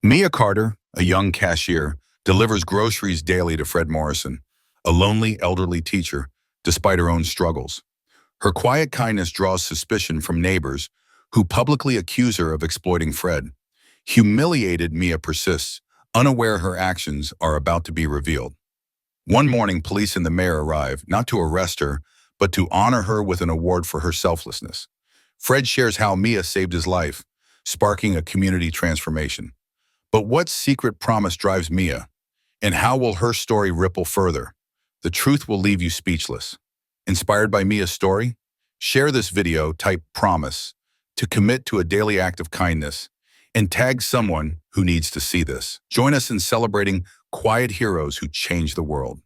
Mia Carter, a young cashier, delivers groceries daily to Fred Morrison, a lonely elderly teacher, despite her own struggles. Her quiet kindness draws suspicion from neighbors who publicly accuse her of exploiting Fred. Humiliated, Mia persists, unaware her actions are about to be revealed. One morning, police and the mayor arrive, not to arrest her, but to honor her with an award for her selflessness. Fred shares how Mia saved his life, sparking a community transformation. But what secret promise drives Mia? And how will her story ripple further? The truth will leave you speechless. Inspired by Mia's story? Share this video, type promise, to commit to a daily act of kindness, and tag someone who needs to see this. Join us in celebrating quiet heroes who change the world.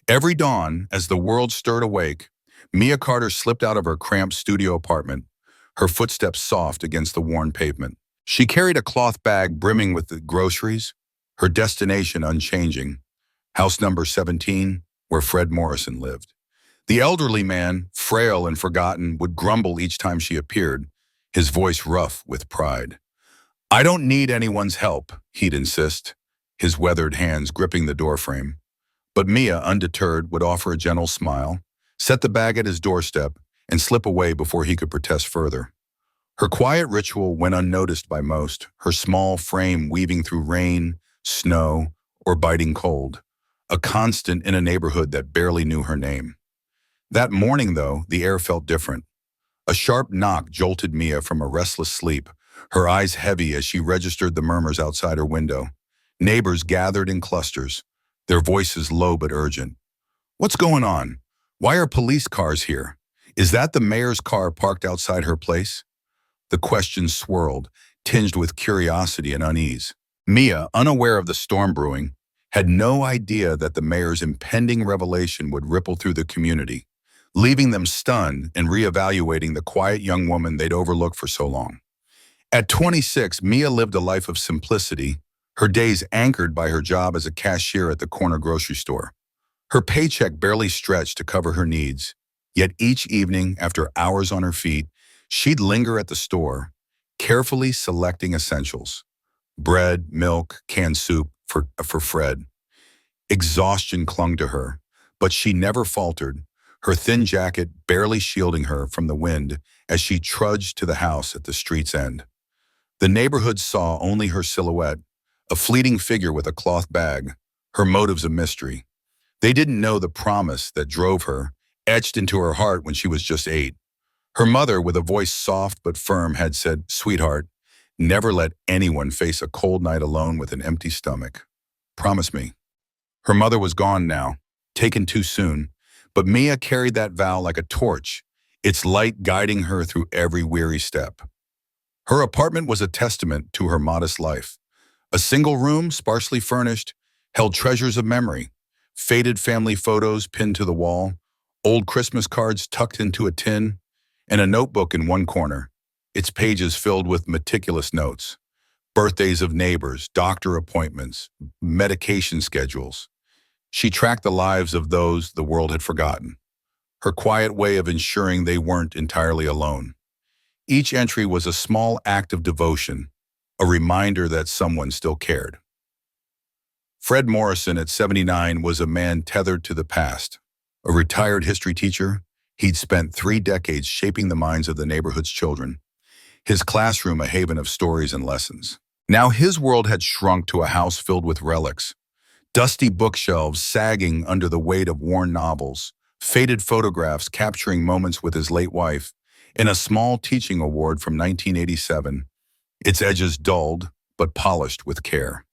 Every dawn, as the world stirred awake, Mia Carter slipped out of her cramped studio apartment, her footsteps soft against the worn pavement. She carried a cloth bag brimming with the groceries, her destination unchanging, house number 17, where Fred Morrison lived. The elderly man, frail and forgotten, would grumble each time she appeared, his voice rough with pride. "I don't need anyone's help," he'd insist, his weathered hands gripping the doorframe. But Mia, undeterred, would offer a gentle smile, set the bag at his doorstep, and slip away before he could protest further. Her quiet ritual went unnoticed by most, her small frame weaving through rain, snow, or biting cold, a constant in a neighborhood that barely knew her name. That morning, though, the air felt different. A sharp knock jolted Mia from a restless sleep, her eyes heavy as she registered the murmurs outside her window. Neighbors gathered in clusters, their voices low but urgent. "What's going on? Why are police cars here? Is that the mayor's car parked outside her place?" The questions swirled, tinged with curiosity and unease. Mia, unaware of the storm brewing, had no idea that the mayor's impending revelation would ripple through the community, leaving them stunned and reevaluating the quiet young woman they'd overlooked for so long. At 26, Mia lived a life of simplicity, her days anchored by her job as a cashier at the corner grocery store. Her paycheck barely stretched to cover her needs, yet each evening, after hours on her feet, she'd linger at the store, carefully selecting essentials: bread, milk, canned soup for Fred. Exhaustion clung to her, but she never faltered, her thin jacket barely shielding her from the wind as she trudged to the house at the street's end. The neighborhood saw only her silhouette, a fleeting figure with a cloth bag, her motives a mystery. They didn't know the promise that drove her, etched into her heart when she was just 8. Her mother, with a voice soft but firm, had said, "Sweetheart, never let anyone face a cold night alone with an empty stomach. Promise me." Her mother was gone now, taken too soon, but Mia carried that vow like a torch, its light guiding her through every weary step. Her apartment was a testament to her modest life. A single room, sparsely furnished, held treasures of memory, faded family photos pinned to the wall, old Christmas cards tucked into a tin, and a notebook in one corner, its pages filled with meticulous notes. Birthdays of neighbors, doctor appointments, medication schedules. She tracked the lives of those the world had forgotten, her quiet way of ensuring they weren't entirely alone. Each entry was a small act of devotion, a reminder that someone still cared. Fred Morrison, at 79, was a man tethered to the past. A retired history teacher, he'd spent 3 decades shaping the minds of the neighborhood's children, his classroom a haven of stories and lessons. Now his world had shrunk to a house filled with relics, dusty bookshelves sagging under the weight of worn novels, faded photographs capturing moments with his late wife, and a small teaching award from 1987, its edges dulled but polished with care.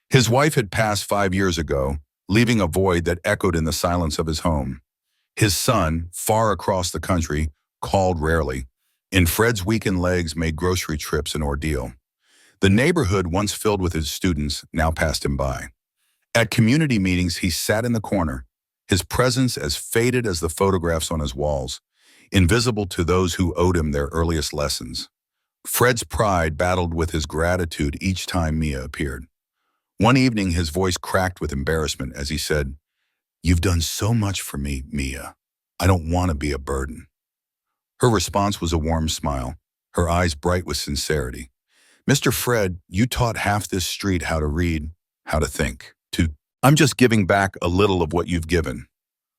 His wife had passed 5 years ago, leaving a void that echoed in the silence of his home. His son, far across the country, called rarely, and Fred's weakened legs made grocery trips an ordeal. The neighborhood, once filled with his students, now passed him by. At community meetings, he sat in the corner, his presence as faded as the photographs on his walls, invisible to those who owed him their earliest lessons. Fred's pride battled with his gratitude each time Mia appeared. One evening, his voice cracked with embarrassment as he said, "You've done so much for me, Mia. I don't want to be a burden." Her response was a warm smile, her eyes bright with sincerity. Mr. Fred, you taught half this street how to read, how to think. I'm just giving back a little of what you've given.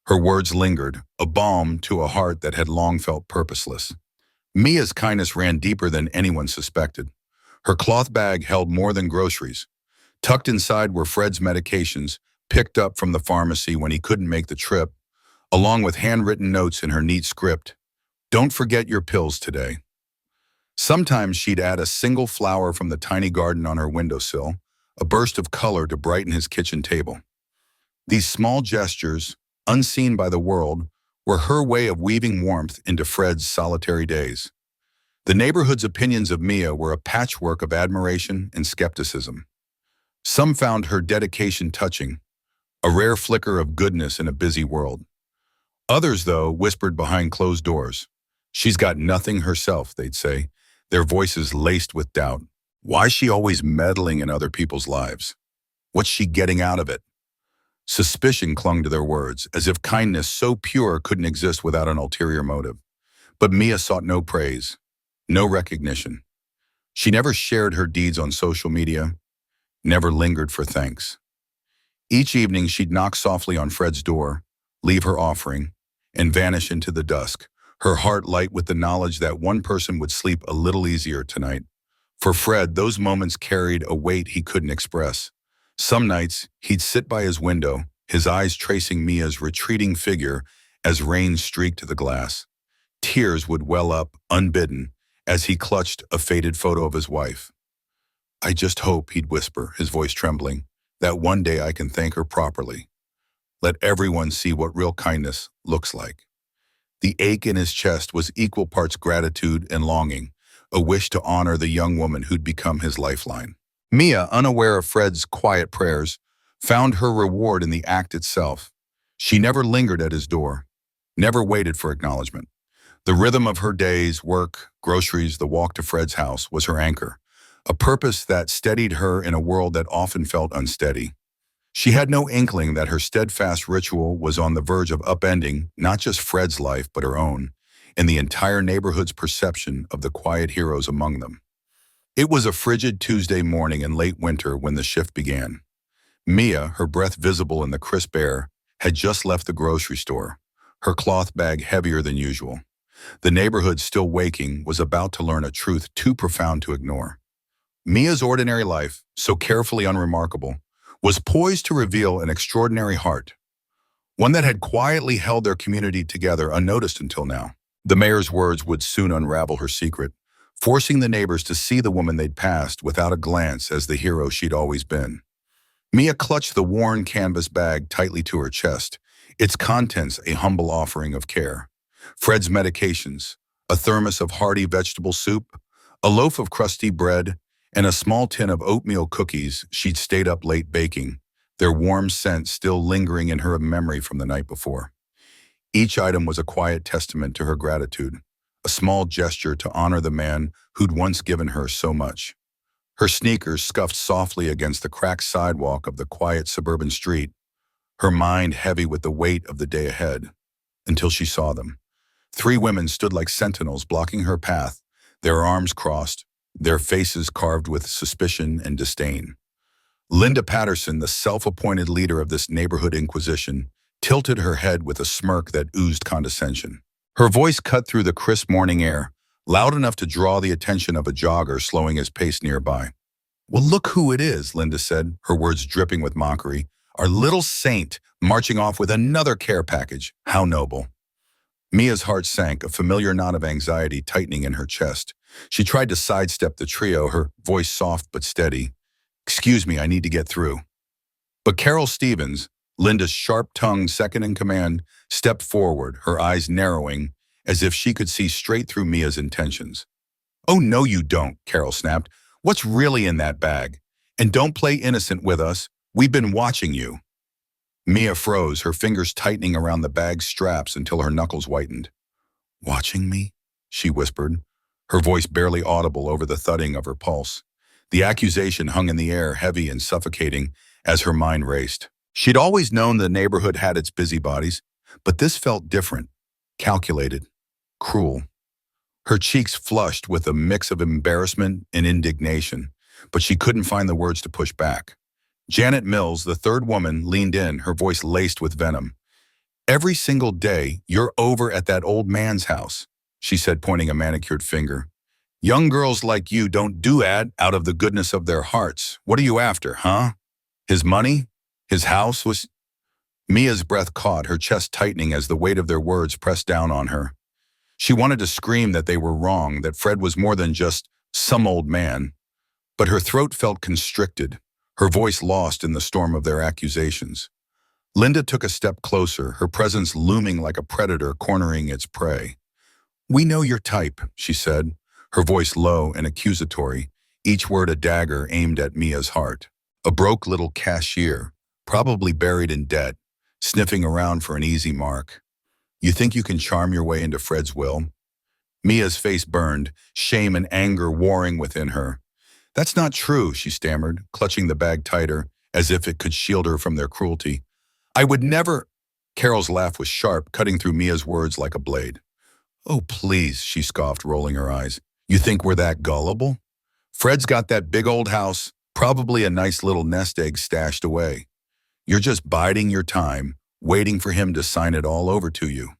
Her words lingered, a balm to a heart that had long felt purposeless. Mia's kindness ran deeper than anyone suspected. Her cloth bag held more than groceries. Tucked inside were Fred's medications, picked up from the pharmacy when he couldn't make the trip, along with handwritten notes in her neat script. Don't forget your pills today. Sometimes she'd add a single flower from the tiny garden on her windowsill, a burst of color to brighten his kitchen table. These small gestures, unseen by the world, were her way of weaving warmth into Fred's solitary days. The neighborhood's opinions of Mia were a patchwork of admiration and skepticism. Some found her dedication touching, a rare flicker of goodness in a busy world. Others, though, whispered behind closed doors. She's got nothing herself, they'd say, their voices laced with doubt. Why's she always meddling in other people's lives? What's she getting out of it? Suspicion clung to their words, as if kindness so pure couldn't exist without an ulterior motive. But Mia sought no praise, no recognition. She never shared her deeds on social media, never lingered for thanks. Each evening she'd knock softly on Fred's door, leave her offering, and vanish into the dusk, her heart light with the knowledge that one person would sleep a little easier tonight. For Fred, those moments carried a weight he couldn't express. Some nights, he'd sit by his window, his eyes tracing Mia's retreating figure as rain streaked the glass. Tears would well up, unbidden, as he clutched a faded photo of his wife. I just hope, he'd whisper, his voice trembling, that one day I can thank her properly. Let everyone see what real kindness looks like. The ache in his chest was equal parts gratitude and longing, a wish to honor the young woman who'd become his lifeline. Mia, unaware of Fred's quiet prayers, found her reward in the act itself. She never lingered at his door, never waited for acknowledgement. The rhythm of her days, work, groceries, the walk to Fred's house was her anchor, a purpose that steadied her in a world that often felt unsteady. She had no inkling that her steadfast ritual was on the verge of upending not just Fred's life but her own, and the entire neighborhood's perception of the quiet heroes among them. It was a frigid Tuesday morning in late winter when the shift began. Mia, her breath visible in the crisp air, had just left the grocery store, her cloth bag heavier than usual. The neighborhood, still waking, was about to learn a truth too profound to ignore. Mia's ordinary life, so carefully unremarkable, was poised to reveal an extraordinary heart, one that had quietly held their community together unnoticed until now. The mayor's words would soon unravel her secret, forcing the neighbors to see the woman they'd passed without a glance as the hero she'd always been. Mia clutched the worn canvas bag tightly to her chest, its contents a humble offering of care. Fred's medications, a thermos of hearty vegetable soup, a loaf of crusty bread, and a small tin of oatmeal cookies she'd stayed up late baking, their warm scent still lingering in her memory from the night before. Each item was a quiet testament to her gratitude, a small gesture to honor the man who'd once given her so much. Her sneakers scuffed softly against the cracked sidewalk of the quiet suburban street, her mind heavy with the weight of the day ahead, until she saw them. 3 women stood like sentinels blocking her path, their arms crossed, their faces carved with suspicion and disdain. Linda Patterson, the self-appointed leader of this neighborhood inquisition, tilted her head with a smirk that oozed condescension. Her voice cut through the crisp morning air, loud enough to draw the attention of a jogger slowing his pace nearby. Well, look who it is, Linda said, her words dripping with mockery. Our little saint, marching off with another care package. How noble. Mia's heart sank, a familiar knot of anxiety tightening in her chest. She tried to sidestep the trio, her voice soft but steady. Excuse me, I need to get through. But Carol Stevens, Linda's sharp-tongued second-in-command, stepped forward, her eyes narrowing, as if she could see straight through Mia's intentions. Oh, no you don't, Carol snapped. What's really in that bag? And don't play innocent with us. We've been watching you. Mia froze, her fingers tightening around the bag's straps until her knuckles whitened. Watching me? She whispered, her voice barely audible over the thudding of her pulse. The accusation hung in the air, heavy and suffocating, as her mind raced. She'd always known the neighborhood had its busybodies, but this felt different, calculated, cruel. Her cheeks flushed with a mix of embarrassment and indignation, but she couldn't find the words to push back. Janet Mills, the third woman, leaned in, her voice laced with venom. "Every single day, you're over at that old man's house," she said, pointing a manicured finger. "Young girls like you don't do that out of the goodness of their hearts. What are you after, huh? His money? His house was—" Mia's breath caught, her chest tightening as the weight of their words pressed down on her. She wanted to scream that they were wrong, that Fred was more than just some old man. But her throat felt constricted, her voice lost in the storm of their accusations. Linda took a step closer, her presence looming like a predator cornering its prey. "We know your type," she said, her voice low and accusatory, each word a dagger aimed at Mia's heart. "A broke little cashier, probably buried in debt, sniffing around for an easy mark. You think you can charm your way into Fred's will?" Mia's face burned, shame and anger warring within her. "That's not true," she stammered, clutching the bag tighter, as if it could shield her from their cruelty. "I would never—" Carol's laugh was sharp, cutting through Mia's words like a blade. "Oh, please," she scoffed, rolling her eyes. "You think we're that gullible? Fred's got that big old house, probably a nice little nest egg stashed away. You're just biding your time, waiting for him to sign it all over to you."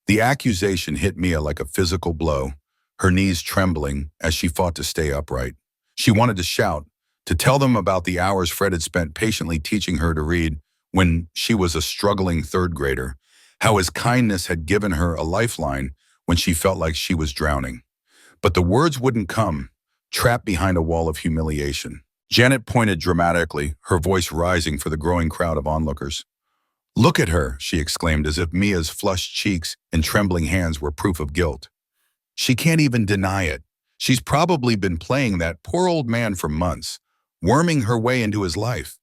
The accusation hit Mia like a physical blow, her knees trembling as she fought to stay upright. She wanted to shout, to tell them about the hours Fred had spent patiently teaching her to read when she was a struggling third grader, how his kindness had given her a lifeline when she felt like she was drowning. But the words wouldn't come, trapped behind a wall of humiliation. Janet pointed dramatically, her voice rising for the growing crowd of onlookers. "Look at her," she exclaimed, as if Mia's flushed cheeks and trembling hands were proof of guilt. "She can't even deny it. She's probably been playing that poor old man for months, worming her way into his life."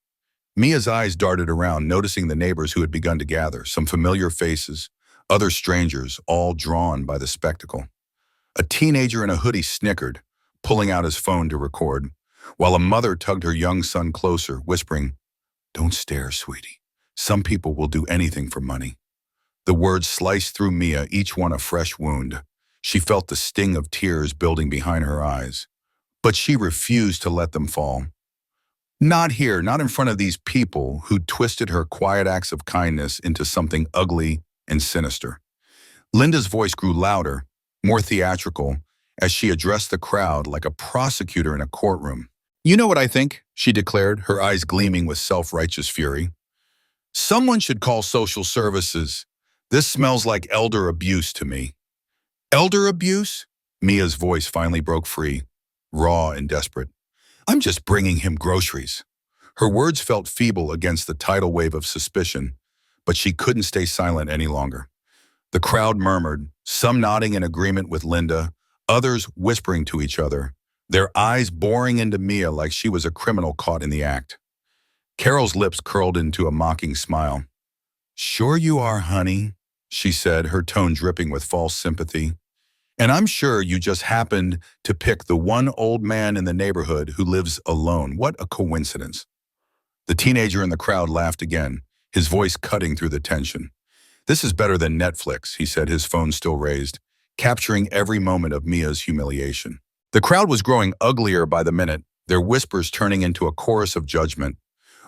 Mia's eyes darted around, noticing the neighbors who had begun to gather, some familiar faces, other strangers, all drawn by the spectacle. A teenager in a hoodie snickered, pulling out his phone to record, while a mother tugged her young son closer, whispering, "Don't stare, sweetie. Some people will do anything for money." The words sliced through Mia, each one a fresh wound. She felt the sting of tears building behind her eyes. But she refused to let them fall. Not here, not in front of these people who twisted her quiet acts of kindness into something ugly and sinister. Linda's voice grew louder, more theatrical, as she addressed the crowd like a prosecutor in a courtroom. "You know what I think?" she declared, her eyes gleaming with self-righteous fury. "Someone should call social services. This smells like elder abuse to me." "Elder abuse?" Mia's voice finally broke free, raw and desperate. "I'm just bringing him groceries." Her words felt feeble against the tidal wave of suspicion, but she couldn't stay silent any longer. The crowd murmured, some nodding in agreement with Linda, others whispering to each other, their eyes boring into Mia like she was a criminal caught in the act. Carol's lips curled into a mocking smile. "Sure you are, honey," she said, her tone dripping with false sympathy. "And I'm sure you just happened to pick the one old man in the neighborhood who lives alone. What a coincidence." The teenager in the crowd laughed again, his voice cutting through the tension. "This is better than Netflix," he said, his phone still raised, capturing every moment of Mia's humiliation. The crowd was growing uglier by the minute, their whispers turning into a chorus of judgment.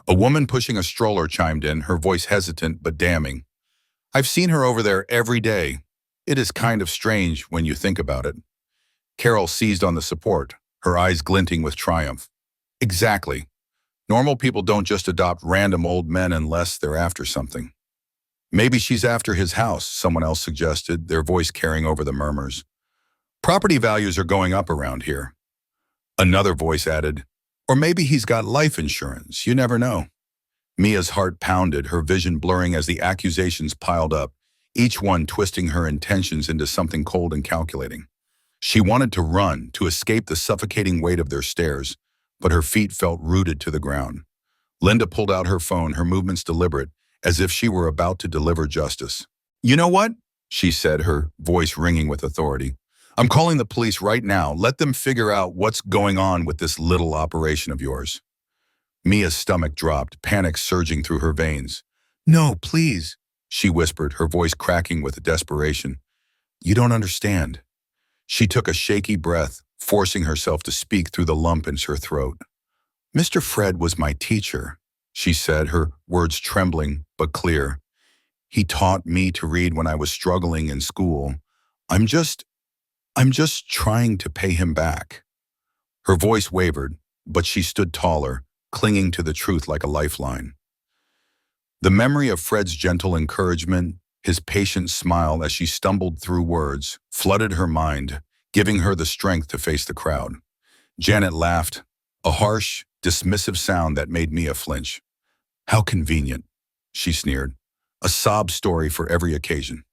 A woman pushing a stroller chimed in, her voice hesitant but damning. "I've seen her over there every day. It is kind of strange when you think about it." Carol seized on the support, her eyes glinting with triumph. "Exactly. Normal people don't just adopt random old men unless they're after something." "Maybe she's after his house," someone else suggested, their voice carrying over the murmurs. "Property values are going up around here." Another voice added, "Or maybe he's got life insurance, you never know." Mia's heart pounded, her vision blurring as the accusations piled up, each one twisting her intentions into something cold and calculating. She wanted to run, to escape the suffocating weight of their stares, but her feet felt rooted to the ground. Linda pulled out her phone, her movements deliberate, as if she were about to deliver justice. "You know what?" she said, her voice ringing with authority. "I'm calling the police right now. Let them figure out what's going on with this little operation of yours." Mia's stomach dropped, panic surging through her veins. "No, please," she whispered, her voice cracking with desperation. "You don't understand." She took a shaky breath, forcing herself to speak through the lump in her throat. "Mr. Fred was my teacher," she said, her words trembling but clear. "He taught me to read when I was struggling in school. I'm just, I'm just trying to pay him back." Her voice wavered, but she stood taller, clinging to the truth like a lifeline. The memory of Fred's gentle encouragement, his patient smile as she stumbled through words, flooded her mind, giving her the strength to face the crowd. Janet laughed, a harsh, dismissive sound that made Mia flinch. "How convenient," she sneered. "A sob story for every occasion."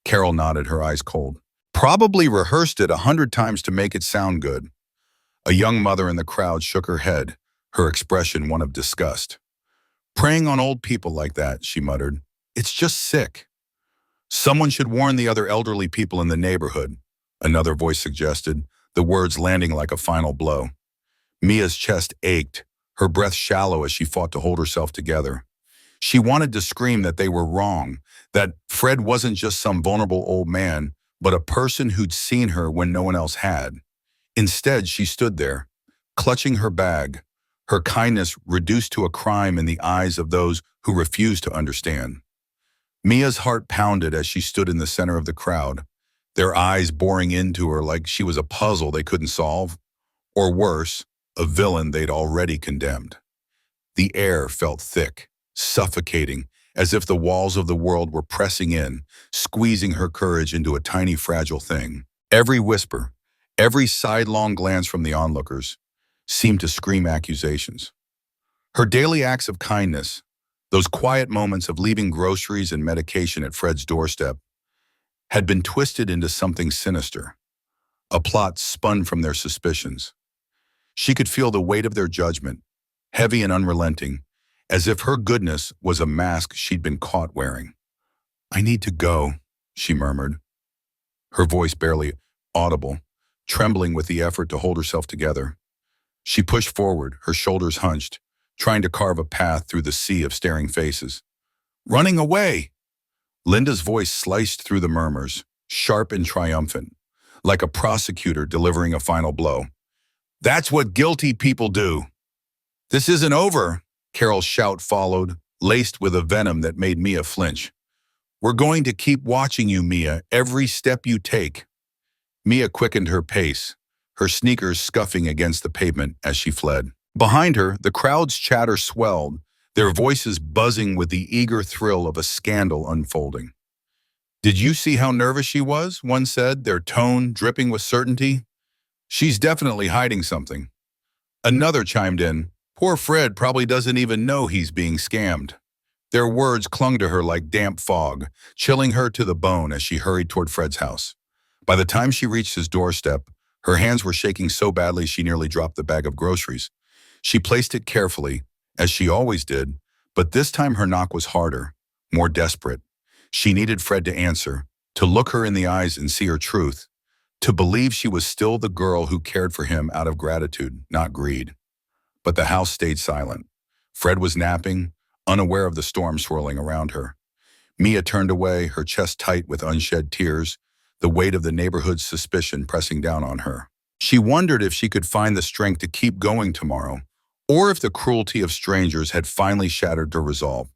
Carol nodded, her eyes cold. "Probably rehearsed it 100 times to make it sound good." A young mother in the crowd shook her head, her expression one of disgust. "Preying on old people like that," she muttered. "It's just sick." "Someone should warn the other elderly people in the neighborhood," another voice suggested, the words landing like a final blow. Mia's chest ached, her breath shallow as she fought to hold herself together. She wanted to scream that they were wrong, that Fred wasn't just some vulnerable old man, but a person who'd seen her when no one else had. Instead, she stood there, clutching her bag, her kindness reduced to a crime in the eyes of those who refused to understand. Mia's heart pounded as she stood in the center of the crowd, their eyes boring into her like she was a puzzle they couldn't solve, or worse, a villain they'd already condemned. The air felt thick, suffocating, as if the walls of the world were pressing in, squeezing her courage into a tiny fragile thing. Every whisper, every sidelong glance from the onlookers, seemed to scream accusations. Her daily acts of kindness, those quiet moments of leaving groceries and medication at Fred's doorstep, had been twisted into something sinister, a plot spun from their suspicions. She could feel the weight of their judgment, heavy and unrelenting, as if her goodness was a mask she'd been caught wearing. "I need to go," she murmured, her voice barely audible, trembling with the effort to hold herself together. She pushed forward, her shoulders hunched, trying to carve a path through the sea of staring faces. "Running away!" Linda's voice sliced through the murmurs, sharp and triumphant, like a prosecutor delivering a final blow. "That's what guilty people do." "This isn't over," Carol's shout followed, laced with a venom that made Mia flinch. "We're going to keep watching you, Mia, every step you take." Mia quickened her pace, her sneakers scuffing against the pavement as she fled. Behind her, the crowd's chatter swelled, their voices buzzing with the eager thrill of a scandal unfolding. "Did you see how nervous she was?" one said, their tone dripping with certainty. "She's definitely hiding something." Another chimed in, "Poor Fred probably doesn't even know he's being scammed." Their words clung to her like damp fog, chilling her to the bone as she hurried toward Fred's house. By the time she reached his doorstep, her hands were shaking so badly she nearly dropped the bag of groceries. She placed it carefully, as she always did, but this time her knock was harder, more desperate. She needed Fred to answer, to look her in the eyes and see her truth, to believe she was still the girl who cared for him out of gratitude, not greed. But the house stayed silent. Fred was napping, unaware of the storm swirling around her. Mia turned away, her chest tight with unshed tears, the weight of the neighborhood's suspicion pressing down on her. She wondered if she could find the strength to keep going tomorrow, or if the cruelty of strangers had finally shattered her resolve.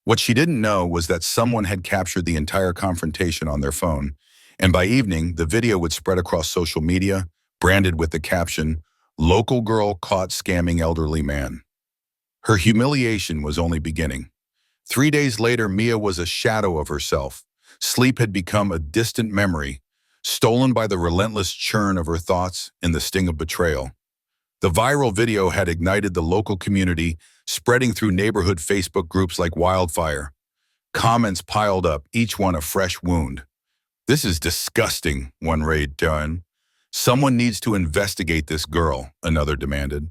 What she didn't know was that someone had captured the entire confrontation on their phone, and by evening, the video would spread across social media, branded with the caption, "Local girl caught scamming elderly man." Her humiliation was only beginning. 3 days later, Mia was a shadow of herself. Sleep had become a distant memory, stolen by the relentless churn of her thoughts and the sting of betrayal. The viral video had ignited the local community, spreading through neighborhood Facebook groups like wildfire. Comments piled up, each one a fresh wound. "This is disgusting," one raged on. "Someone needs to investigate this girl," another demanded.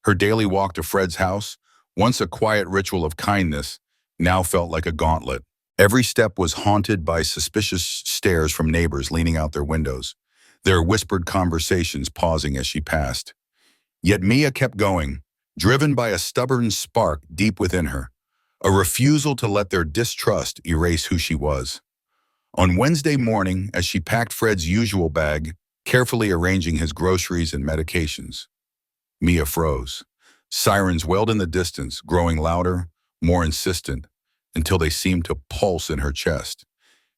Her daily walk to Fred's house, once a quiet ritual of kindness, now felt like a gauntlet. Every step was haunted by suspicious stares from neighbors leaning out their windows, their whispered conversations pausing as she passed. Yet Mia kept going, driven by a stubborn spark deep within her, a refusal to let their distrust erase who she was. On Wednesday morning, as she packed Fred's usual bag, carefully arranging his groceries and medications. Mia froze. Sirens wailed in the distance, growing louder, more insistent, until they seemed to pulse in her chest.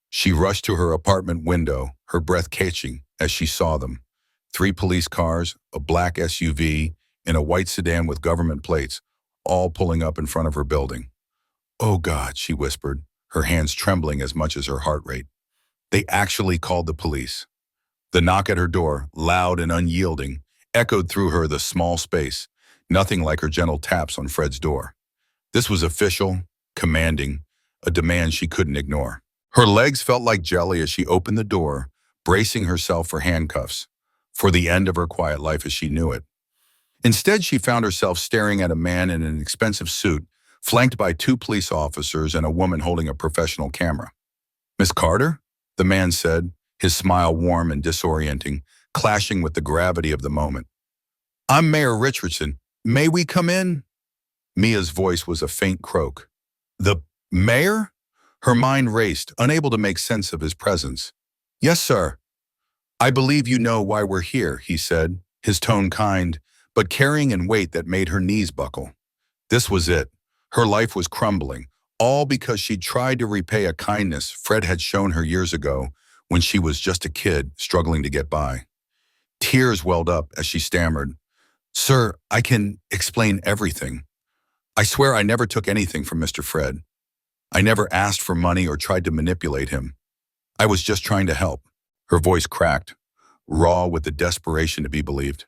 She rushed to her apartment window, her breath catching as she saw them. 3 police cars, a black SUV, and a white sedan with government plates, all pulling up in front of her building. "Oh God," she whispered, her hands trembling as much as her heart rate. They actually called the police. The knock at her door, loud and unyielding, echoed through her the small space, nothing like her gentle taps on Fred's door. This was official, commanding, a demand she couldn't ignore. Her legs felt like jelly as she opened the door, bracing herself for handcuffs, for the end of her quiet life as she knew it. Instead, she found herself staring at a man in an expensive suit, flanked by 2 police officers and a woman holding a professional camera. "Miss Carter?" the man said, his smile warm and disorienting, clashing with the gravity of the moment. "I'm Mayor Richardson. May we come in?" Mia's voice was a faint croak. "The mayor?" Her mind raced, unable to make sense of his presence. "Yes, sir. I believe you know why we're here," he said, his tone kind, but carrying in weight that made her knees buckle. This was it. Her life was crumbling, all because she'd tried to repay a kindness Fred had shown her years ago when she was just a kid struggling to get by. Tears welled up as she stammered, "Sir, I can explain everything. I swear I never took anything from Mr. Fred. I never asked for money or tried to manipulate him. I was just trying to help." Her voice cracked, raw with the desperation to be believed.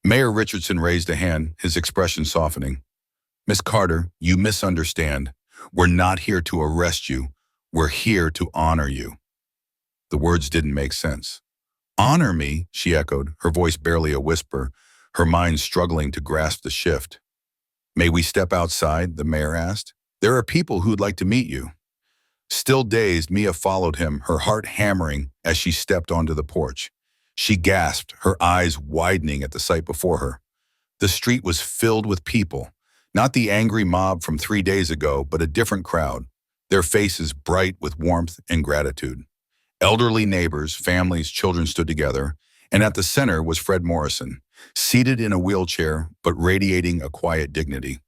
Mayor Richardson raised a hand, his expression softening. "Miss Carter, you misunderstand. We're not here to arrest you. We're here to honor you." The words didn't make sense. "Honor me," she echoed, her voice barely a whisper, her mind struggling to grasp the shift. "May we step outside?" the mayor asked. "There are people who'd like to meet you." Still dazed, Mia followed him, her heart hammering as she stepped onto the porch. She gasped, her eyes widening at the sight before her. The street was filled with people, not the angry mob from 3 days ago, but a different crowd, their faces bright with warmth and gratitude. Elderly neighbors, families, children stood together, and at the center was Fred Morrison, seated in a wheelchair but radiating a quiet dignity.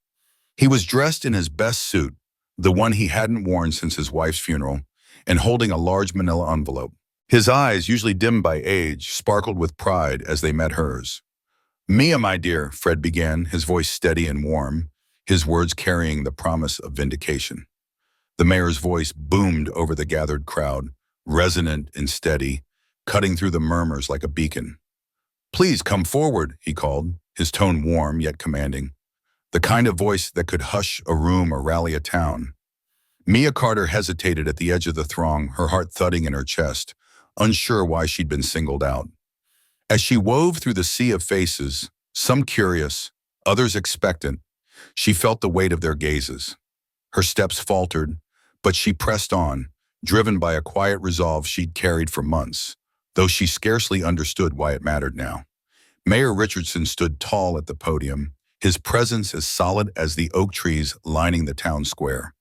He was dressed in his best suit, the one he hadn't worn since his wife's funeral, and holding a large manila envelope. His eyes, usually dimmed by age, sparkled with pride as they met hers. "Mia, my dear," Fred began, his voice steady and warm, his words carrying the promise of vindication. The mayor's voice boomed over the gathered crowd, resonant and steady, cutting through the murmurs like a beacon. "Please come forward," he called, his tone warm yet commanding, the kind of voice that could hush a room or rally a town. Mia Carter hesitated at the edge of the throng, her heart thudding in her chest, unsure why she'd been singled out. As she wove through the sea of faces, some curious, others expectant, she felt the weight of their gazes. Her steps faltered, but she pressed on, driven by a quiet resolve she'd carried for months, though she scarcely understood why it mattered now. Mayor Richardson stood tall at the podium, his presence as solid as the oak trees lining the town square.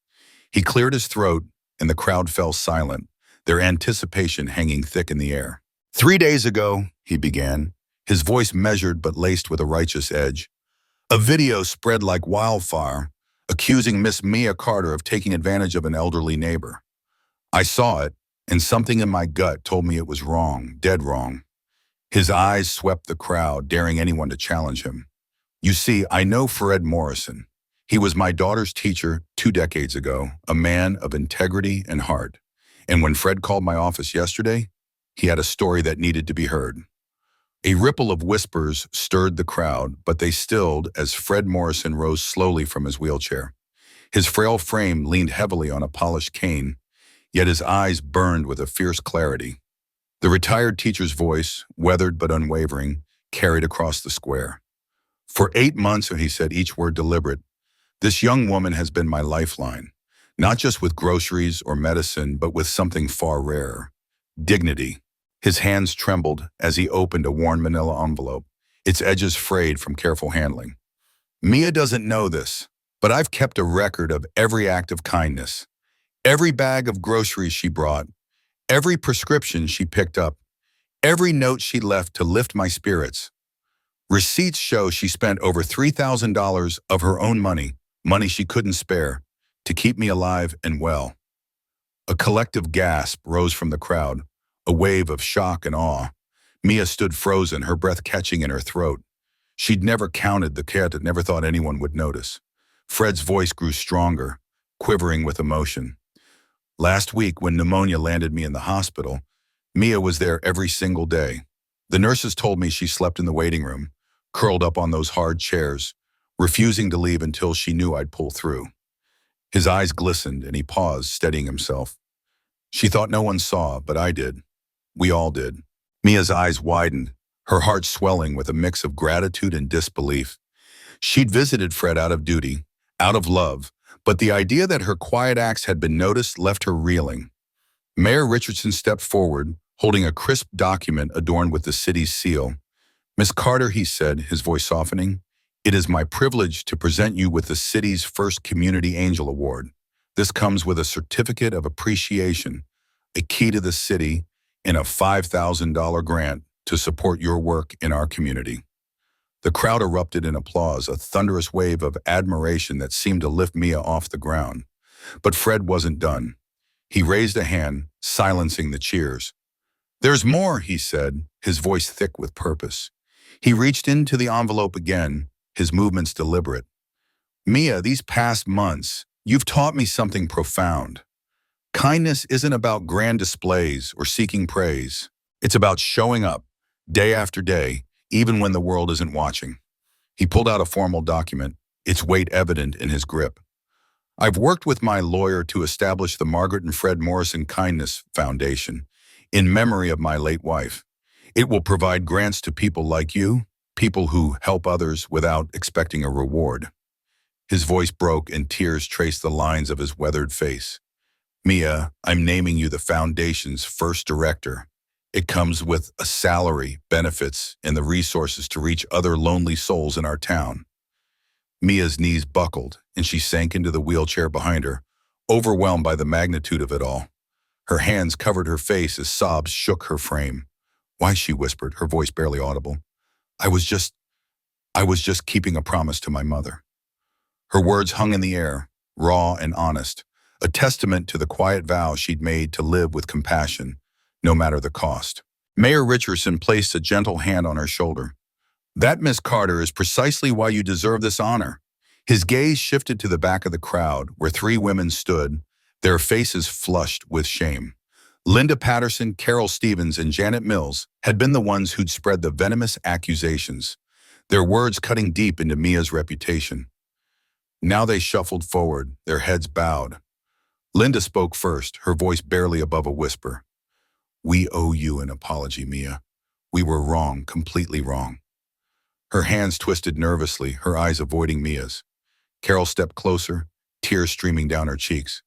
He cleared his throat, and the crowd fell silent, their anticipation hanging thick in the air. "3 days ago," he began, his voice measured but laced with a righteous edge, "a video spread like wildfire, accusing Miss Mia Carter of taking advantage of an elderly neighbor. I saw it, and something in my gut told me it was wrong, dead wrong." His eyes swept the crowd, daring anyone to challenge him. "You see, I know Fred Morrison. He was my daughter's teacher 2 decades ago, a man of integrity and heart. And when Fred called my office yesterday, he had a story that needed to be heard." A ripple of whispers stirred the crowd, but they stilled as Fred Morrison rose slowly from his wheelchair. His frail frame leaned heavily on a polished cane, yet his eyes burned with a fierce clarity. The retired teacher's voice, weathered but unwavering, carried across the square. "For 8 months," he said, each word deliberate, "this young woman has been my lifeline, not just with groceries or medicine, but with something far rarer, dignity." His hands trembled as he opened a worn manila envelope, its edges frayed from careful handling. "Mia doesn't know this, but I've kept a record of every act of kindness, every bag of groceries she brought, every prescription she picked up, Every note she left to lift my spirits. Receipts show she spent over $3,000 of her own money, money she couldn't spare, to keep me alive and well. A collective gasp rose from the crowd, a wave of shock and awe. Mia stood frozen, her breath catching in her throat. She'd never counted the cat and never thought anyone would notice. Fred's voice grew stronger, quivering with emotion. Last week, when pneumonia landed me in the hospital, Mia was there every single day. The nurses told me she slept in the waiting room, curled up on those hard chairs, refusing to leave until she knew I'd pull through. His eyes glistened and he paused, steadying himself. She thought no one saw, but I did. We all did. Mia's eyes widened, her heart swelling with a mix of gratitude and disbelief. She'd visited Fred out of duty, out of love, but the idea that her quiet acts had been noticed left her reeling. Mayor Richardson stepped forward, holding a crisp document adorned with the city's seal. "Miss Carter," he said, his voice softening, "it is my privilege to present you with the city's first Community Angel Award. This comes with a certificate of appreciation, a key to the city, and a $5,000 grant to support your work in our community." The crowd erupted in applause, a thunderous wave of admiration that seemed to lift Mia off the ground. But Fred wasn't done. He raised a hand, silencing the cheers. "There's more," he said, his voice thick with purpose. He reached into the envelope again, his movements deliberate. "Mia, these past months, you've taught me something profound. Kindness isn't about grand displays or seeking praise. It's about showing up, day after day, even when the world isn't watching." He pulled out a formal document, its weight evident in his grip. "I've worked with my lawyer to establish the Margaret and Fred Morrison Kindness Foundation in memory of my late wife. It will provide grants to people like you, people who help others without expecting a reward." His voice broke and tears traced the lines of his weathered face. "Mia, I'm naming you the foundation's first director. It comes with a salary, benefits, and the resources to reach other lonely souls in our town." Mia's knees buckled, and she sank into the wheelchair behind her, overwhelmed by the magnitude of it all. Her hands covered her face as sobs shook her frame. "Why," she whispered, her voice barely audible, I was just keeping a promise to my mother." Her words hung in the air, raw and honest, a testament to the quiet vow she'd made to live with compassion, no matter the cost. Mayor Richardson placed a gentle hand on her shoulder. "That, Miss Carter, is precisely why you deserve this honor." His gaze shifted to the back of the crowd, where three women stood, their faces flushed with shame. Linda Patterson, Carol Stevens, and Janet Mills had been the ones who'd spread the venomous accusations, their words cutting deep into Mia's reputation. Now they shuffled forward, their heads bowed. Linda spoke first, her voice barely above a whisper. "We owe you an apology, Mia. We were wrong, completely wrong." Her hands twisted nervously, her eyes avoiding Mia's. Carol stepped closer, tears streaming down her cheeks.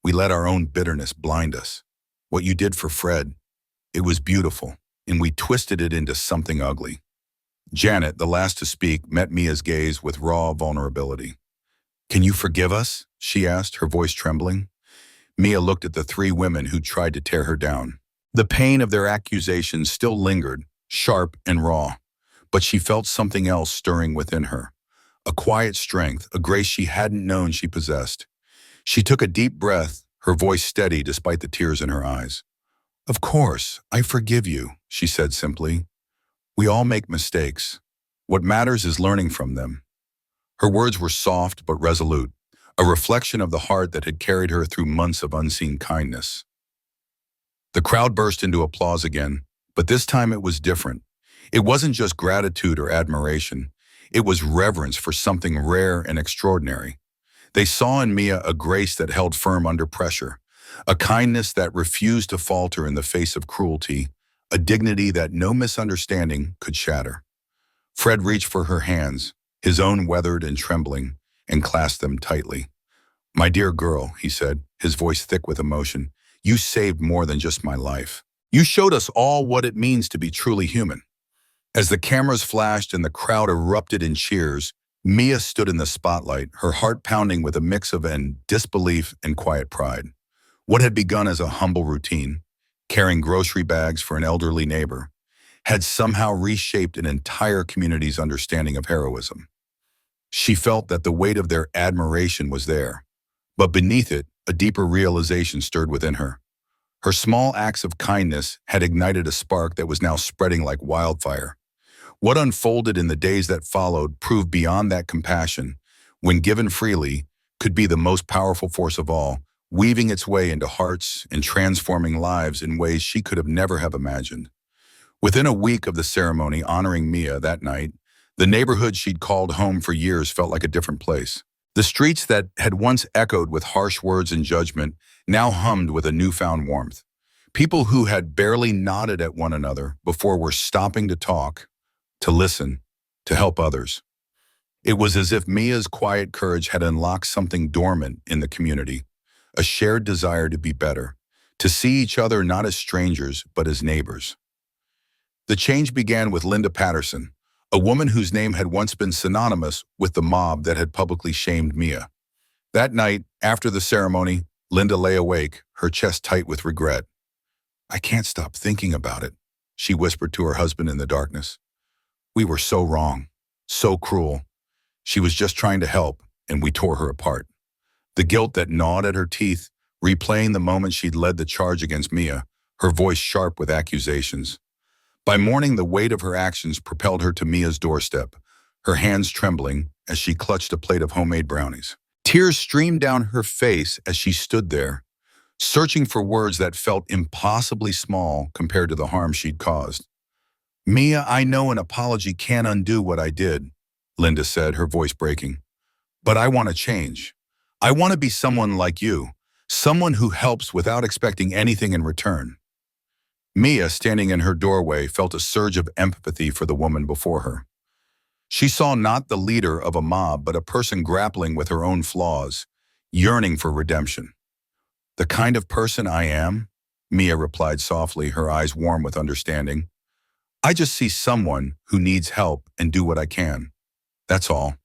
"We let our own bitterness blind us. What you did for Fred, it was beautiful, and we twisted it into something ugly." Janet, the last to speak, met Mia's gaze with raw vulnerability. "Can you forgive us?" she asked, her voice trembling. Mia looked at the three women who tried to tear her down. The pain of their accusations still lingered, sharp and raw, but she felt something else stirring within her. A quiet strength, a grace she hadn't known she possessed. She took a deep breath, her voice steady despite the tears in her eyes. "Of course, I forgive you," she said simply. "We all make mistakes. What matters is learning from them." Her words were soft but resolute, a reflection of the heart that had carried her through months of unseen kindness. The crowd burst into applause again, but this time it was different. It wasn't just gratitude or admiration. It was reverence for something rare and extraordinary. They saw in Mia a grace that held firm under pressure, a kindness that refused to falter in the face of cruelty, a dignity that no misunderstanding could shatter. Fred reached for her hands, his own weathered and trembling, and clasped them tightly. "My dear girl," he said, his voice thick with emotion, "you saved more than just my life. You showed us all what it means to be truly human." As the cameras flashed and the crowd erupted in cheers, Mia stood in the spotlight, her heart pounding with a mix of disbelief and quiet pride. What had begun as a humble routine, carrying grocery bags for an elderly neighbor, had somehow reshaped an entire community's understanding of heroism. She felt that the weight of their admiration was there, but beneath it, a deeper realization stirred within her. Her small acts of kindness had ignited a spark that was now spreading like wildfire. What unfolded in the days that followed proved beyond that compassion, when given freely, could be the most powerful force of all, weaving its way into hearts and transforming lives in ways she could have never have imagined. Within a week of the ceremony honoring Mia that night, the neighborhood she'd called home for years felt like a different place. The streets that had once echoed with harsh words and judgment now hummed with a newfound warmth. People who had barely nodded at one another before were stopping to talk, to listen, to help others. It was as if Mia's quiet courage had unlocked something dormant in the community, a shared desire to be better, to see each other not as strangers but as neighbors. The change began with Linda Patterson, a woman whose name had once been synonymous with the mob that had publicly shamed Mia. That night, after the ceremony, Linda lay awake, her chest tight with regret. "I can't stop thinking about it," she whispered to her husband in the darkness. "We were so wrong, so cruel. She was just trying to help, and we tore her apart." The guilt that gnawed at her teeth, replaying the moment she'd led the charge against Mia, her voice sharp with accusations. By morning, the weight of her actions propelled her to Mia's doorstep, her hands trembling as she clutched a plate of homemade brownies. Tears streamed down her face as she stood there, searching for words that felt impossibly small compared to the harm she'd caused. "Mia, I know an apology can't undo what I did," Linda said, her voice breaking. "But I want to change. I want to be someone like you, someone who helps without expecting anything in return." Mia, standing in her doorway, felt a surge of empathy for the woman before her. She saw not the leader of a mob, but a person grappling with her own flaws, yearning for redemption. "The kind of person I am," Mia replied softly, her eyes warm with understanding. "I just see someone who needs help and do what I can. That's all."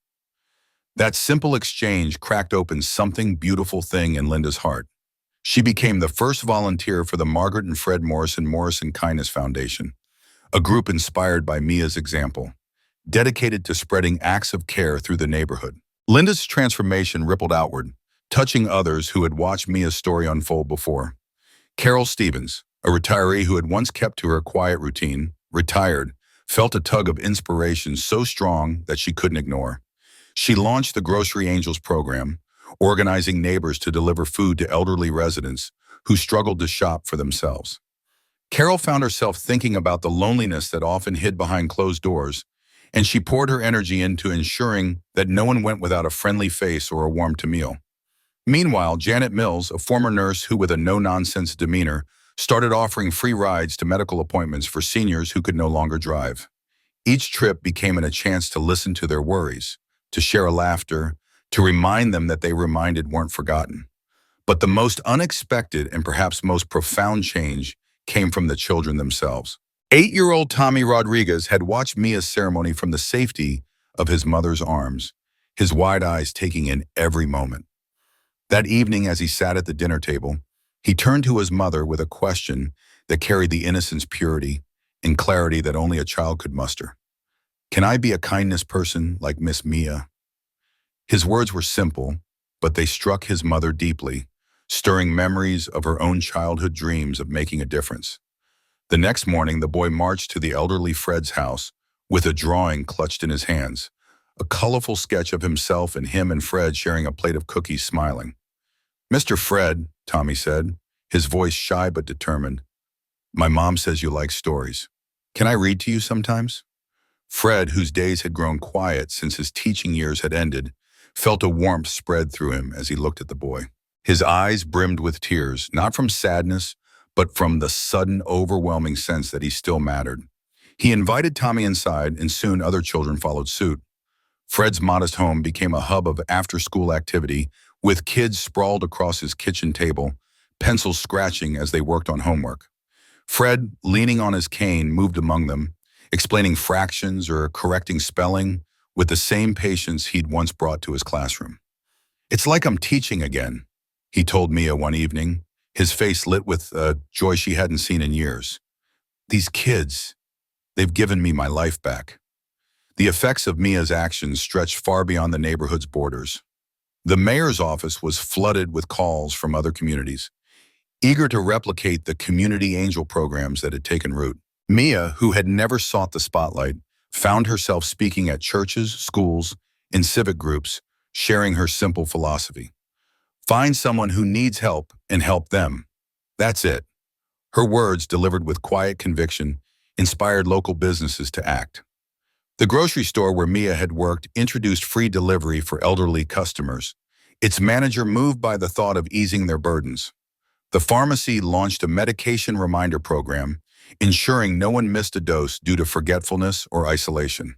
That simple exchange cracked open something beautiful thing in Linda's heart. She became the first volunteer for the Margaret and Fred Morrison Kindness Foundation, a group inspired by Mia's example, dedicated to spreading acts of care through the neighborhood. Linda's transformation rippled outward, touching others who had watched Mia's story unfold before. Carol Stevens, a retiree who had once kept to her quiet routine, retired, felt a tug of inspiration so strong that she couldn't ignore. She launched the Grocery Angels program, organizing neighbors to deliver food to elderly residents who struggled to shop for themselves. Carol found herself thinking about the loneliness that often hid behind closed doors, and she poured her energy into ensuring that no one went without a friendly face or a warm meal. Meanwhile, Janet Mills, a former nurse who with a no-nonsense demeanor, started offering free rides to medical appointments for seniors who could no longer drive. Each trip became a chance to listen to their worries, to share a laughter, to remind them that they weren't forgotten. But the most unexpected and perhaps most profound change came from the children themselves. 8-year-old Tommy Rodriguez had watched Mia's ceremony from the safety of his mother's arms, his wide eyes taking in every moment. That evening, as he sat at the dinner table, he turned to his mother with a question that carried the innocence, purity, and clarity that only a child could muster. "Can I be a kindness person like Miss Mia?" His words were simple, but they struck his mother deeply, stirring memories of her own childhood dreams of making a difference. The next morning, the boy marched to the elderly Fred's house with a drawing clutched in his hands, a colorful sketch of himself and him and Fred sharing a plate of cookies, smiling. "Mr. Fred," Tommy said, his voice shy but determined, "my mom says you like stories. Can I read to you sometimes?" Fred, whose days had grown quiet since his teaching years had ended, felt a warmth spread through him as he looked at the boy. His eyes brimmed with tears, not from sadness, but from the sudden, overwhelming sense that he still mattered. He invited Tommy inside, and soon other children followed suit. Fred's modest home became a hub of after-school activity, with kids sprawled across his kitchen table, pencils scratching as they worked on homework. Fred, leaning on his cane, moved among them, explaining fractions or correcting spelling with the same patience he'd once brought to his classroom. "It's like I'm teaching again," he told Mia one evening, his face lit with joy she hadn't seen in years. These kids, they've given me my life back. The effects of Mia's actions stretched far beyond the neighborhood's borders. The mayor's office was flooded with calls from other communities, eager to replicate the community angel programs that had taken root. Mia, who had never sought the spotlight, found herself speaking at churches, schools, and civic groups, sharing her simple philosophy. Find someone who needs help and help them. That's it. Her words, delivered with quiet conviction, inspired local businesses to act. The grocery store where Mia had worked introduced free delivery for elderly customers, its manager moved by the thought of easing their burdens. The pharmacy launched a medication reminder program, ensuring no one missed a dose due to forgetfulness or isolation.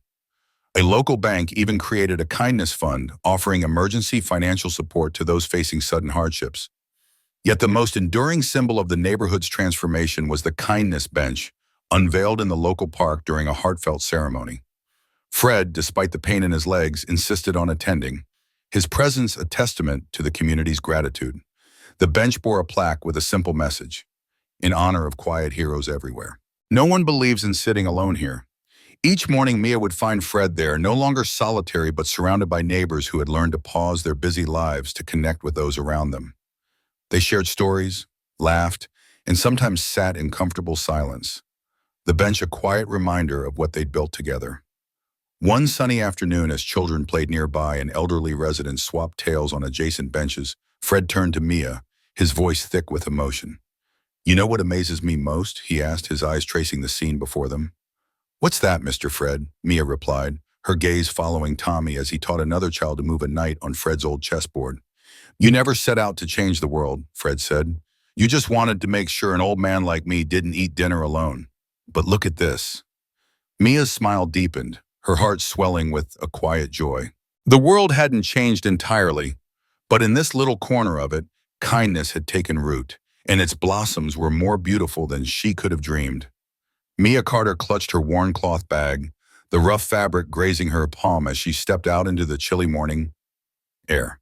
A local bank even created a kindness fund, offering emergency financial support to those facing sudden hardships. Yet the most enduring symbol of the neighborhood's transformation was the kindness bench, unveiled in the local park during a heartfelt ceremony. Fred, despite the pain in his legs, insisted on attending, his presence a testament to the community's gratitude. The bench bore a plaque with a simple message: in honor of quiet heroes everywhere. No one believes in sitting alone here. Each morning, Mia would find Fred there, no longer solitary but surrounded by neighbors who had learned to pause their busy lives to connect with those around them. They shared stories, laughed, and sometimes sat in comfortable silence, the bench a quiet reminder of what they'd built together. One sunny afternoon, as children played nearby and elderly residents swapped tales on adjacent benches, Fred turned to Mia, his voice thick with emotion. "You know what amazes me most?" he asked, his eyes tracing the scene before them. "What's that, Mr. Fred?" Mia replied, her gaze following Tommy as he taught another child to move a knight on Fred's old chessboard. "You never set out to change the world," Fred said. "You just wanted to make sure an old man like me didn't eat dinner alone. But look at this." Mia's smile deepened, her heart swelling with a quiet joy. The world hadn't changed entirely, but in this little corner of it, kindness had taken root, and its blossoms were more beautiful than she could have dreamed. Mia Carter clutched her worn cloth bag, the rough fabric grazing her palm as she stepped out into the chilly morning air.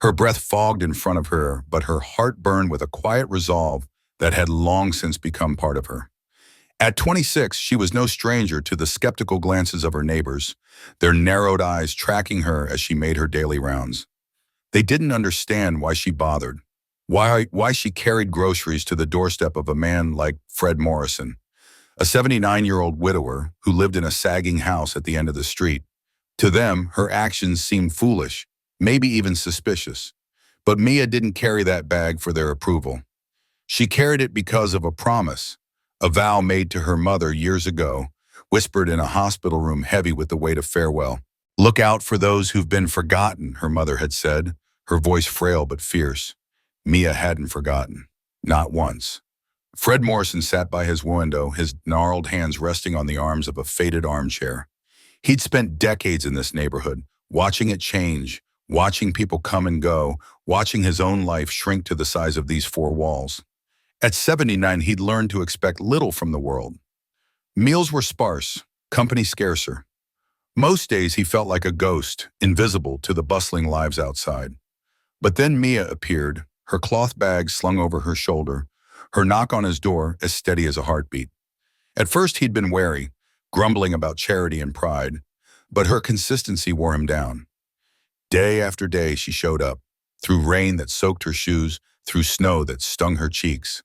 Her breath fogged in front of her, but her heart burned with a quiet resolve that had long since become part of her. At 26, she was no stranger to the skeptical glances of her neighbors, their narrowed eyes tracking her as she made her daily rounds. They didn't understand why she bothered, why she carried groceries to the doorstep of a man like Fred Morrison, a 79-year-old widower who lived in a sagging house at the end of the street. To them, her actions seemed foolish, maybe even suspicious. But Mia didn't carry that bag for their approval. She carried it because of a promise, a vow made to her mother years ago, whispered in a hospital room heavy with the weight of farewell. "Look out for those who've been forgotten," her mother had said, her voice frail but fierce. Mia hadn't forgotten. Not once. Fred Morrison sat by his window, his gnarled hands resting on the arms of a faded armchair. He'd spent decades in this neighborhood, watching it change, watching people come and go, watching his own life shrink to the size of these four walls. At 79, he'd learned to expect little from the world. Meals were sparse, company scarcer. Most days he felt like a ghost, invisible to the bustling lives outside. But then Mia appeared, her cloth bag slung over her shoulder, her knock on his door as steady as a heartbeat. At first he'd been wary, grumbling about charity and pride, but her consistency wore him down. Day after day she showed up, through rain that soaked her shoes, through snow that stung her cheeks,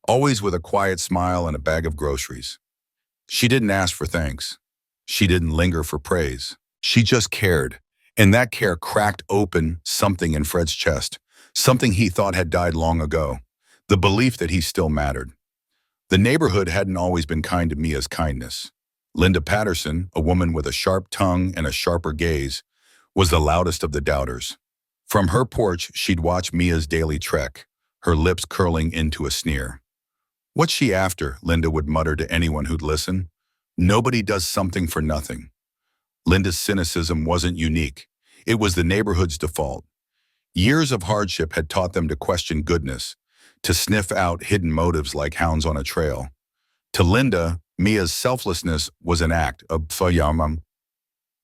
always with a quiet smile and a bag of groceries. She didn't ask for thanks. She didn't linger for praise. She just cared, and that care cracked open something in Fred's chest, something he thought had died long ago, the belief that he still mattered. The neighborhood hadn't always been kind to Mia's kindness. Linda Patterson, a woman with a sharp tongue and a sharper gaze, was the loudest of the doubters. From her porch, she'd watch Mia's daily trek, her lips curling into a sneer. "What's she after?" Linda would mutter to anyone who'd listen. "Nobody does something for nothing." Linda's cynicism wasn't unique. It was the neighborhood's default. Years of hardship had taught them to question goodness, to sniff out hidden motives like hounds on a trail. To Linda, Mia's selflessness was an act of fayamam,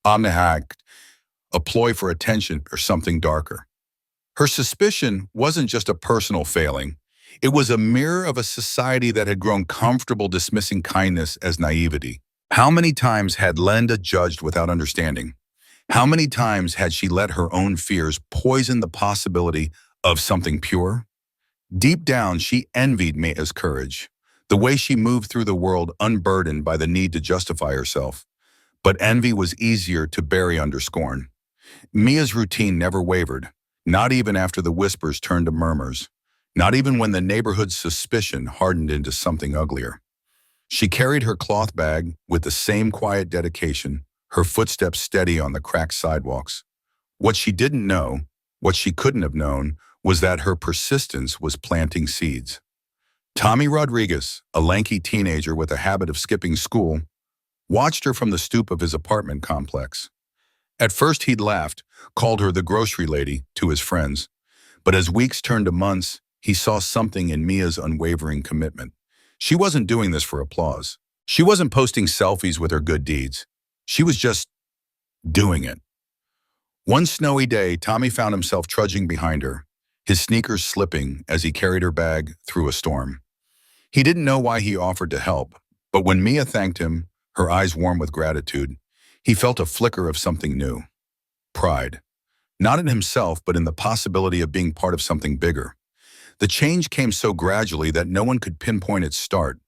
a ploy for attention or something darker. Her suspicion wasn't just a personal failing. It was a mirror of a society that had grown comfortable dismissing kindness as naivety. How many times had Linda judged without understanding? How many times had she let her own fears poison the possibility of something pure? Deep down, she envied Mia's courage, the way she moved through the world unburdened by the need to justify herself. But envy was easier to bury under scorn. Mia's routine never wavered, not even after the whispers turned to murmurs, not even when the neighborhood's suspicion hardened into something uglier. She carried her cloth bag with the same quiet dedication, her footsteps steady on the cracked sidewalks. What she didn't know, what she couldn't have known, was that her persistence was planting seeds. Tommy Rodriguez, a lanky teenager with a habit of skipping school, watched her from the stoop of his apartment complex. At first he'd laughed, called her the grocery lady to his friends. But as weeks turned to months, he saw something in Mia's unwavering commitment. She wasn't doing this for applause. She wasn't posting selfies with her good deeds. She was just doing it. One snowy day, Tommy found himself trudging behind her, his sneakers slipping as he carried her bag through a storm. He didn't know why he offered to help, but when Mia thanked him, her eyes warm with gratitude, he felt a flicker of something new. Pride. Not in himself, but in the possibility of being part of something bigger. The change came so gradually that no one could pinpoint its start.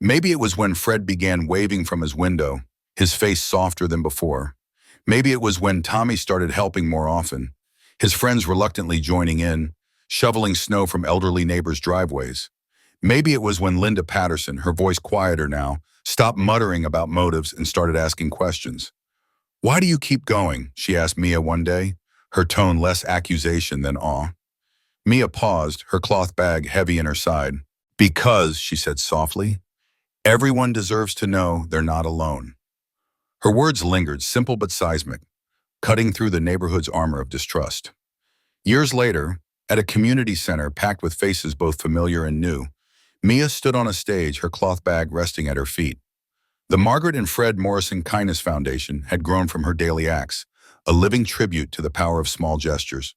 Maybe it was when Fred began waving from his window, his face softer than before. Maybe it was when Tommy started helping more often, his friends reluctantly joining in, shoveling snow from elderly neighbors' driveways. Maybe it was when Linda Patterson, her voice quieter now, stopped muttering about motives and started asking questions. "Why do you keep going?" she asked Mia one day, her tone less accusation than awe. Mia paused, her cloth bag heavy in her side. "Because," she said softly, "everyone deserves to know they're not alone." Her words lingered, simple but seismic, cutting through the neighborhood's armor of distrust. Years later, at a community center packed with faces both familiar and new, Mia stood on a stage, her cloth bag resting at her feet. The Margaret and Fred Morrison Kindness Foundation had grown from her daily acts, a living tribute to the power of small gestures.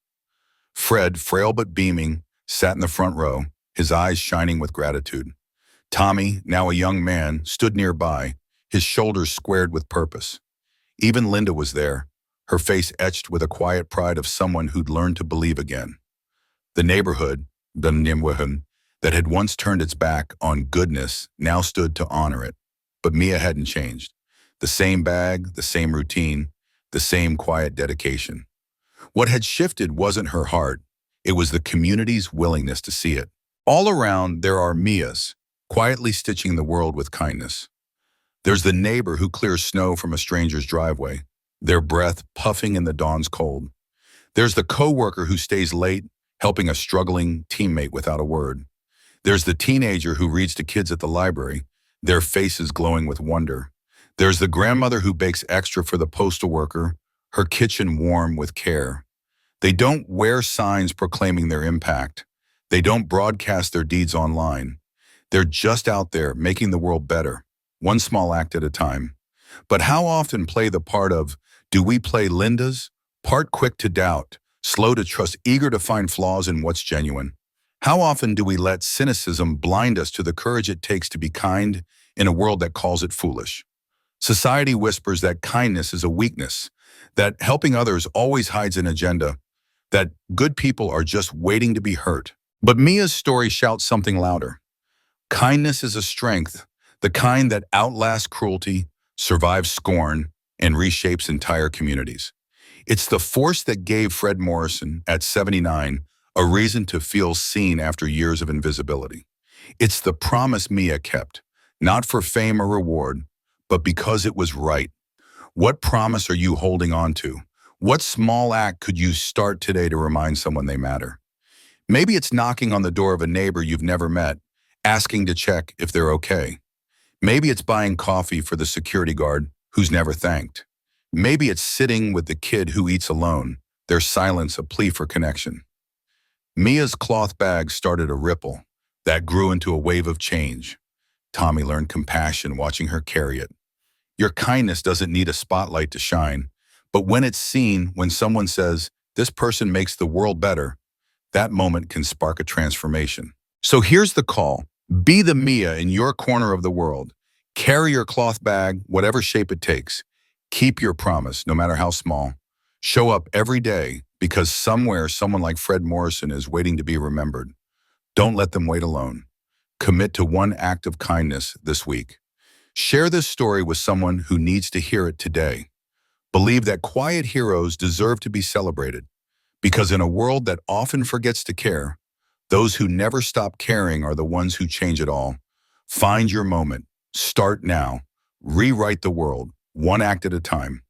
Fred, frail but beaming, sat in the front row, his eyes shining with gratitude. Tommy, now a young man, stood nearby, his shoulders squared with purpose. Even Linda was there, her face etched with a quiet pride of someone who'd learned to believe again. The neighborhood, the Nimwahan, that had once turned its back on goodness now stood to honor it. But Mia hadn't changed. The same bag, the same routine, the same quiet dedication. What had shifted wasn't her heart. It was the community's willingness to see it. All around, there are Mias, quietly stitching the world with kindness. There's the neighbor who clears snow from a stranger's driveway, their breath puffing in the dawn's cold. There's the coworker who stays late, helping a struggling teammate without a word. There's the teenager who reads to kids at the library, their faces glowing with wonder. There's the grandmother who bakes extra for the postal worker, her kitchen warm with care. They don't wear signs proclaiming their impact. They don't broadcast their deeds online. They're just out there making the world better, one small act at a time. But how often play the part of, do we play Linda's? Part quick to doubt, slow to trust, eager to find flaws in what's genuine. How often do we let cynicism blind us to the courage it takes to be kind in a world that calls it foolish? Society whispers that kindness is a weakness, that helping others always hides an agenda, that good people are just waiting to be hurt. But Mia's story shouts something louder. Kindness is a strength, the kind that outlasts cruelty, survives scorn, and reshapes entire communities. It's the force that gave Fred Morrison, at 79, a reason to feel seen after years of invisibility. It's the promise Mia kept, not for fame or reward, but because it was right. What promise are you holding on to? What small act could you start today to remind someone they matter? Maybe it's knocking on the door of a neighbor you've never met, asking to check if they're okay. Maybe it's buying coffee for the security guard who's never thanked. Maybe it's sitting with the kid who eats alone, their silence a plea for connection. Mia's cloth bag started a ripple that grew into a wave of change. Tommy learned compassion watching her carry it. Your kindness doesn't need a spotlight to shine, but when it's seen, when someone says, "This person makes the world better," that moment can spark a transformation. So here's the call. Be the Mia in your corner of the world. Carry your cloth bag, whatever shape it takes. Keep your promise, no matter how small. Show up every day because somewhere someone like Fred Morrison is waiting to be remembered. Don't let them wait alone. Commit to one act of kindness this week. Share this story with someone who needs to hear it today. Believe that quiet heroes deserve to be celebrated because in a world that often forgets to care, those who never stop caring are the ones who change it all. Find your moment. Start now. Rewrite the world, one act at a time.